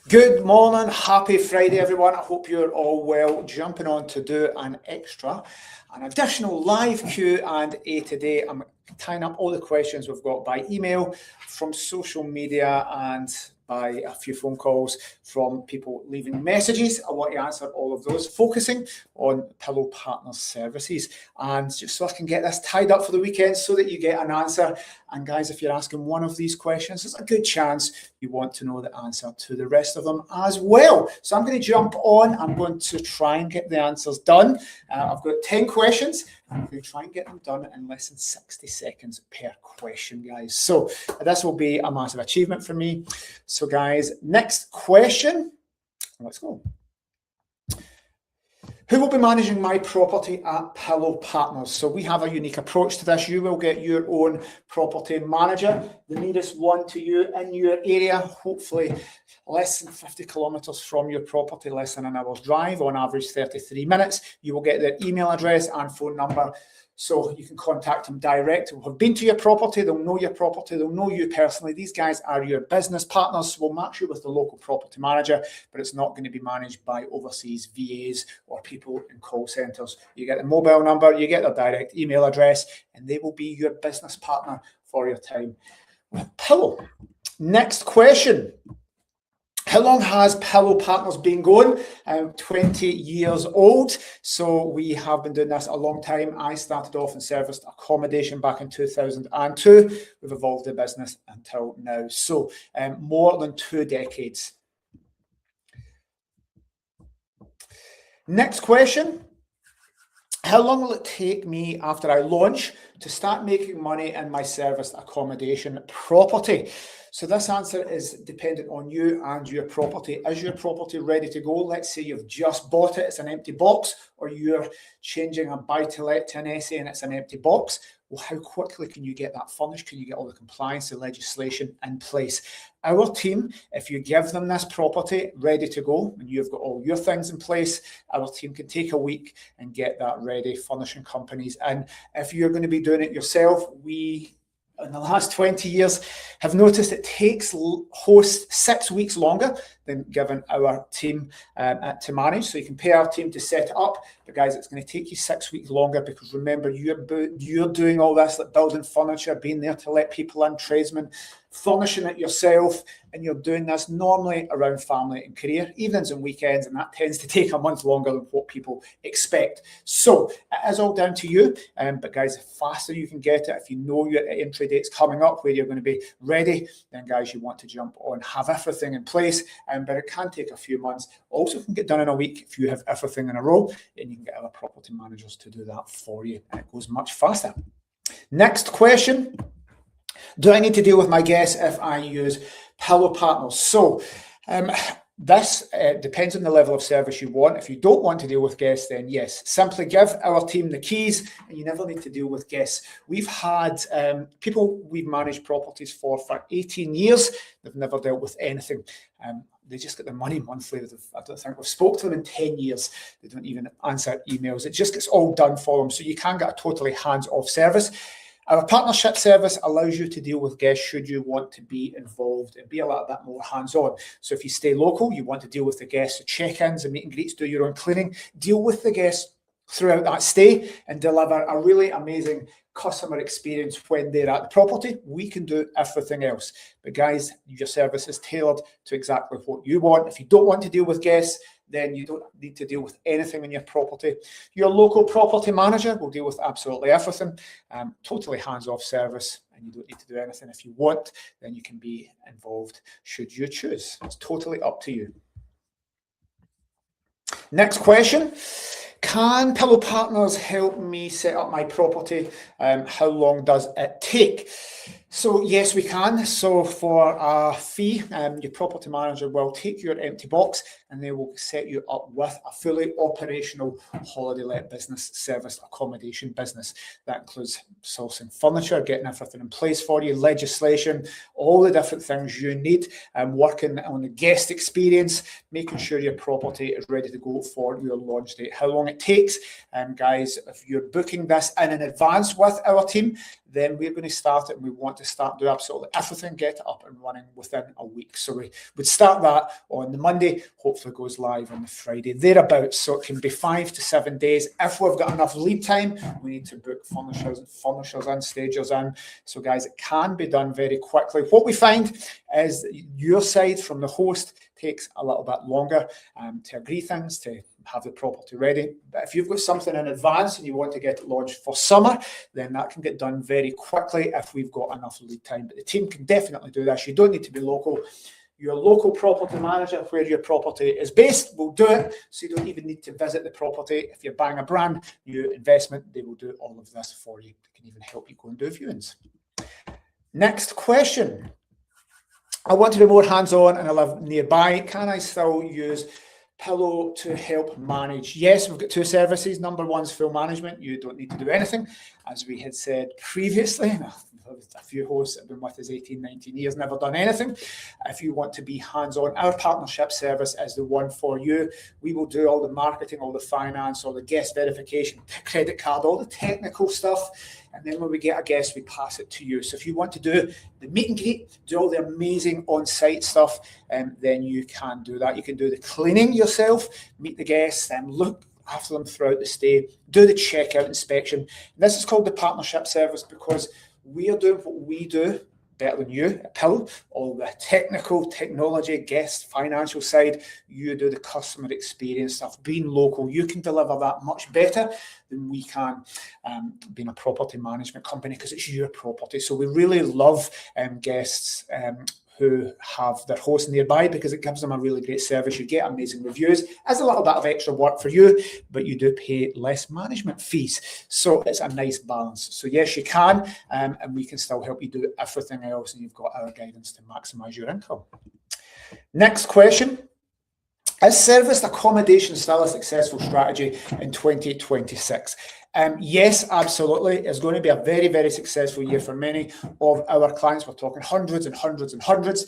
Good morning, happy Friday everyone. I hope you're all well. Jumping on to do an additional live Q&A today. I'm tying up all the questions we've got by email, from social media, and by a few phone calls from people leaving messages. I want to answer all of those, focusing on Pillow Partners services. And just so I can get this tied up for the weekend so that you get an answer. And guys, if you're asking one of these questions, there's a good chance you want to know the answer to the rest of them as well. So I'm going to jump on. I'm going to try and get the answers done. I've got 10 questions. I'm going to try and get them done in less than 60 seconds per question, guys. So this will be a massive achievement for me. So guys, next question. Let's go. Who will be managing my property at Pillow Partners? So we have a unique approach to this. You will get your own property manager, the nearest one to you in your area, hopefully less than 50 kilometres from your property, less than an hour's drive, on average 33 minutes. You will get their email address and phone number, so you can contact them direct. They'll have been to your property, they'll know your property, they'll know you personally. These guys are your business partners, so we'll match you with the local property manager, but it's not going to be managed by overseas VAs or people in call centres. You get the mobile number, you get their direct email address, and they will be your business partner for your time with Pillow. Next question. How long has Pillow Partners been going? 20 years old. So we have been doing this a long time. I started off and serviced accommodation back in 2002. We've evolved the business until now. So more than 2 decades. Next question. How long will it take me after I launch to start making money in my serviced accommodation property? So this answer is dependent on you and your property. Is your property ready to go? Let's say you've just bought it, it's an empty box, or you're changing a buy-to-let to an SA and it's an empty box. Well, how quickly can you get that furnished? Can you get all the compliance and legislation in place? Our team, if you give them this property ready to go and you've got all your things in place, our team can take a week and get that ready, furnishing companies. And if you're going to be doing it yourself, we, in the last 20 years, have noticed it takes hosts 6 weeks longer than given our team to manage. So you can pay our team to set it up, but guys, it's going to take you 6 weeks longer, because remember, you're doing all this, like building furniture, being there to let people in, tradesmen, furnishing it yourself, and you're doing this normally around family and career, evenings and weekends, and that tends to take a month longer than what people expect. So it is all down to you, but guys, the faster you can get it, if you know your entry date's coming up where you're going to be ready, then guys, you want to jump on, have everything in place, but it can take a few months. Also can get done in a week if you have everything in a row, and you can get other property managers to do that for you, and it goes much faster. Next question. Do I need to deal with my guests if I use Pillow Partners? So this depends on the level of service you want. If you don't want to deal with guests, then yes, simply give our team the keys and you never need to deal with guests. We've had people we've managed properties for 18 years. They've never dealt with anything. They just get their money monthly. I don't think we've spoke to them in 10 years. They don't even answer emails. It just gets all done for them. So you can get a totally hands-off service. Our partnership service allows you to deal with guests should you want to be involved and be a little bit more hands-on. So if you stay local, you want to deal with the guests, so check-ins and meet and greets, do your own cleaning, deal with the guests throughout that stay and deliver a really amazing customer experience when they're at the property. We can do everything else. But guys, your service is tailored to exactly what you want. If you don't want to deal with guests, then you don't need to deal with anything in your property. Your local property manager will deal with absolutely everything. Totally hands-off service, and you don't need to do anything. If you want, then you can be involved should you choose. It's totally up to you. Next question. Can Pillow Partners help me set up my property? How long does it take? So yes, we can. So for a fee, your property manager will take your empty box and they will set you up with a fully operational holiday let business service accommodation business. That includes sourcing furniture, getting everything in place for you, legislation, all the different things you need, working on the guest experience, making sure your property is ready to go for your launch date. How long it takes. Guys, if you're booking this in advance with our team, then we're going to start it, and we want to start do absolutely everything, get it up and running within a week. So we would start that on the Monday, hopefully goes live on the Friday, thereabouts. So it can be 5 to 7 days. If we've got enough lead time, we need to book furnishers and stagers in. So guys, it can be done very quickly. What we find is your side from the host takes a little bit longer to agree things, to have the property ready. But if you've got something in advance and you want to get it launched for summer, then that can get done very quickly if we've got enough lead time. But the team can definitely do this. You don't need to be local. Your local property manager, where your property is based, will do it. So you don't even need to visit the property. If you're buying a brand new investment, they will do all of this for you. They can even help you go and do viewings. Next question. I want to be more hands-on and I live nearby. Can I still use Pillow to help manage? Yes, we've got two services. Number one's full management. You don't need to do anything. As we had said previously, a few hosts have been with us 18, 19 years, never done anything. If you want to be hands-on, our partnership service is the one for you. We will do all the marketing, all the finance, all the guest verification, credit card, all the technical stuff. And then when we get a guest, we pass it to you. So if you want to do the meet and greet, do all the amazing on-site stuff, then you can do that. You can do the cleaning yourself, meet the guests, look after them throughout the stay, do the checkout inspection. And this is called the partnership service because we are doing what we do better than you at Pillow. All the technical, technology, guest, financial side, you do the customer experience stuff. Being local, you can deliver that much better than we can being a property management company because it's your property. So we really love guests who have their host nearby because it gives them a really great service. You get amazing reviews. It's a little bit of extra work for you, but you do pay less management fees. So it's a nice balance. So yes, you can, and we can still help you do everything else, and you've got our guidance to maximize your income. Next question. Is serviced accommodation still a successful strategy in 2026? Yes, absolutely. It's going to be a very, very successful year for many of our clients. We're talking hundreds and hundreds and hundreds.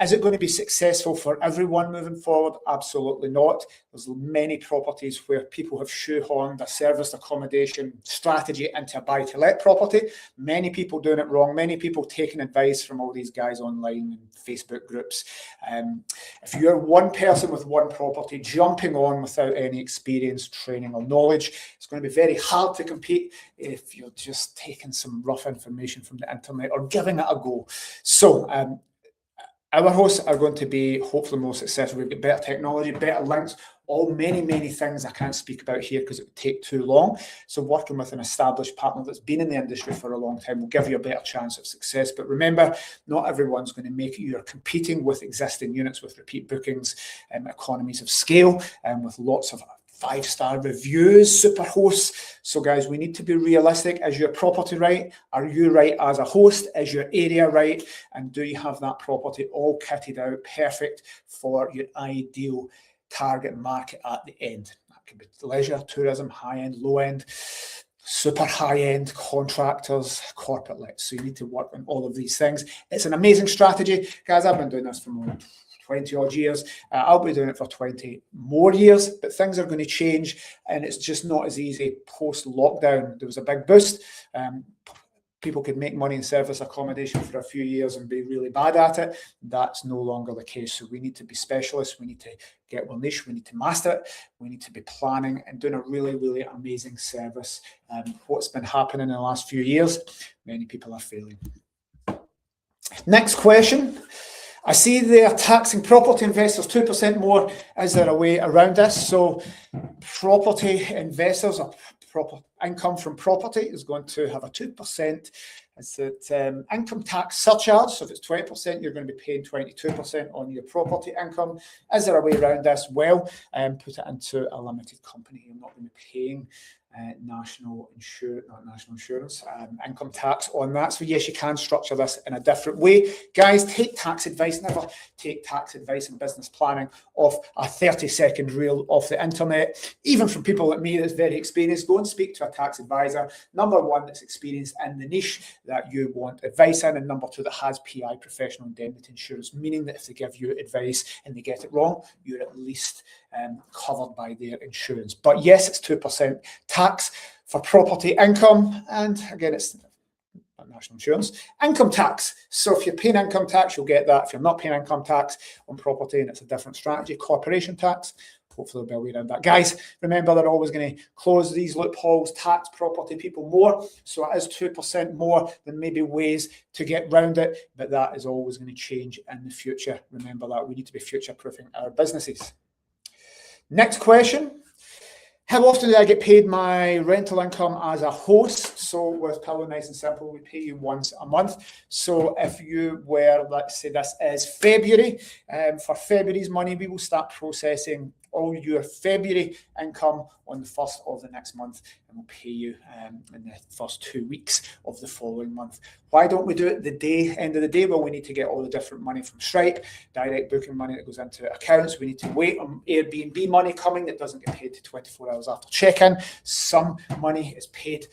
Is it going to be successful for everyone moving forward? Absolutely not. There's many properties where people have shoehorned a serviced accommodation strategy into a buy-to-let property. Many people doing it wrong. Many people taking advice from all these guys online and Facebook groups. If you're one person with one property jumping on without any experience, training or knowledge, it's going to be very hard to compete if you're just taking some rough information from the internet or giving it a go. So, our hosts are going to be hopefully more successful. We've got better technology, better links, all many, many things I can't speak about here because it would take too long. So working with an established partner that's been in the industry for a long time will give you a better chance of success. But remember, not everyone's going to make it. You're competing with existing units, with repeat bookings, economies of scale, and with lots of 5-star reviews, super hosts. So guys, we need to be realistic. Is your property right? Are you right as a host? Is your area right? And do you have that property all kitted out perfect for your ideal target market at the end? That could be leisure, tourism, high-end, low-end, super high-end, contractors, corporate lets. So you need to work on all of these things. It's an amazing strategy. Guys, I've been doing this for more than 20 odd years. I'll be doing it for 20 more years, but things are going to change and it's just not as easy post-lockdown. There was a big boost. People could make money in service accommodation for a few years and be really bad at it. That's no longer the case. So we need to be specialists. We need to get well niche. We need to master it. We need to be planning and doing a really, really amazing service. What's been happening in the last few years, many people are failing. Next question. I see they are taxing property investors 2% more. Is there a way around this? So property investors or proper income from property is going to have a 2%. It's that income tax surcharge. So if it's 20%, you're going to be paying 22% on your property income. Is there a way around this? Well, put it into a limited company. You're not going to be paying income tax on that. So yes, you can structure this in a different way. Guys, take tax advice. Never take tax advice in business planning off a 30-second reel off the internet. Even from people like me that's very experienced, go and speak to a tax advisor. Number one, that's experienced in the niche that you want advice in, and number two, that has PI, professional indemnity insurance, meaning that if they give you advice and they get it wrong, you're at least covered by their insurance. But yes, it's 2% tax for property income, and again, it's national insurance. Income tax. So if you're paying income tax, you'll get that. If you're not paying income tax on property, and it's a different strategy, corporation tax, hopefully they'll be around that. Guys, remember, they're always going to close these loopholes, tax property people more. So it is 2% more than maybe ways to get round it, but that is always going to change in the future. Remember that. We need to be future-proofing our businesses. Next question. How often do I get paid my rental income as a host? So with Pillow, nice and simple, we pay you once a month. So if you were, let's say this is February, for February's money, we will start processing all your February income on the 1st of the next month, and we'll pay you in the first 2 weeks of the following month. Why don't we do it the end of the day? Well, we need to get all the different money from Stripe, direct booking money that goes into accounts. We need to wait on Airbnb money coming that doesn't get paid to 24 hours after check-in. Some money is paid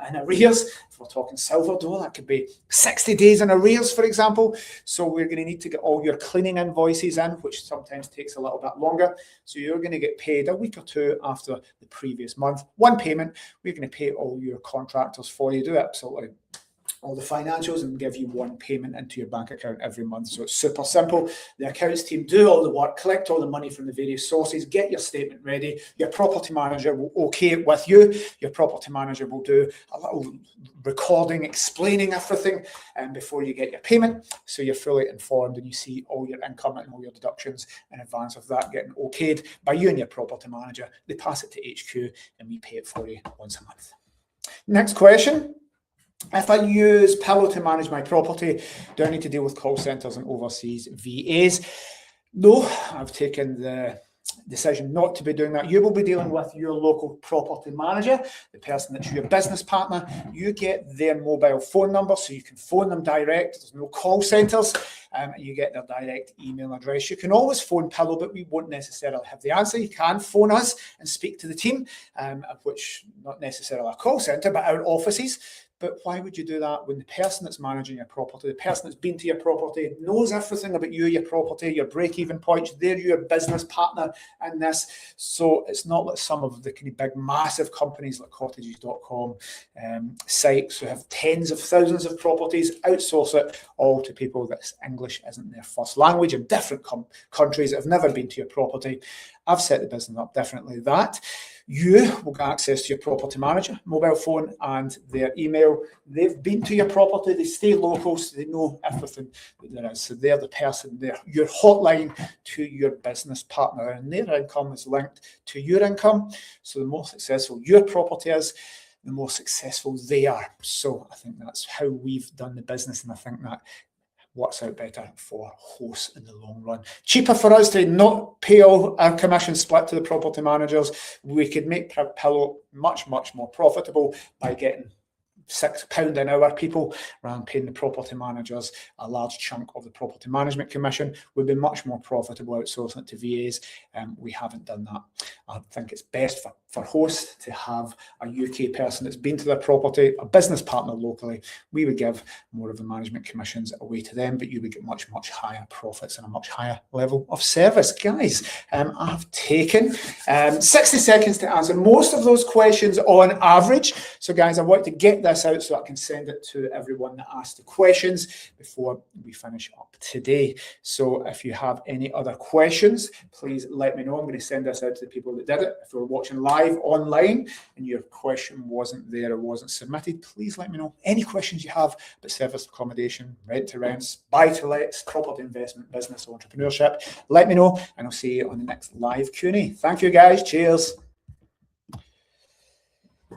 in arrears. If we're talking Salvador, that could be 60 days in arrears, for example. So we're going to need to get all your cleaning invoices in, which sometimes takes a little bit longer. So you're going to get paid a week or two after the previous month. One payment. We're going to pay all your contractors for you. Do absolutely all the financials and give you one payment into your bank account every month. So it's super simple. The accounts team do all the work, collect all the money from the various sources, get your statement ready. Your property manager will okay it with you. Your property manager will do a little recording explaining everything before you get your payment. So you're fully informed and you see all your income and all your deductions in advance of that getting okayed by you and your property manager. They pass it to HQ and we pay it for you once a month. Next question. If I use Pillow to manage my property, do I need to deal with call centres and overseas VAs? No, I've taken the decision not to be doing that. You will be dealing with your local property manager, the person that's your business partner. You get their mobile phone number so you can phone them direct. There's no call centres. You get their direct email address. You can always phone Pillow, but we won't necessarily have the answer. You can phone us and speak to the team, which not necessarily a call centre, but our offices. But why would you do that when the person that's managing your property, the person that's been to your property, knows everything about you, your property, your break-even points? They're your business partner in this. So it's not like some of the kind of big, massive companies like cottages.com, sites who have tens of thousands of properties, outsource it all to people that English isn't their first language in different countries that have never been to your property. I've set the business up differently. That you will get access to your property manager, mobile phone, and their email. They've been to your property, they stay local, so they know everything that there is. So they're the person, they're your hotline to your business partner, and their income is linked to your income. So the more successful your property is, the more successful they are. So I think that's how we've done the business, and I think that works out better for hosts in the long run. Cheaper for us to not pay all our commission split to the property managers. We could make Pillow much, much more profitable by getting £6 an hour people rather than paying the property managers a large chunk of the property management commission. We'd be much more profitable outsourcing it to VAs. We haven't done that. I think it's best for hosts to have a UK person that's been to their property, a business partner locally. We would give more of the management commissions away to them, but you would get much, much higher profits and a much higher level of service. Guys, I've taken 60 seconds to answer most of those questions on average. So guys, I want to get this out so I can send it to everyone that asked the questions before we finish up today. So if you have any other questions, please let me know. I'm going to send this out to the people that did it. If you're watching live online and your question wasn't there or wasn't submitted, please let me know. Any questions you have about service accommodation, rent to rents, buy to lets, property investment, business, entrepreneurship, let me know, and I'll see you on the next live Q&A. Thank you guys. Cheers.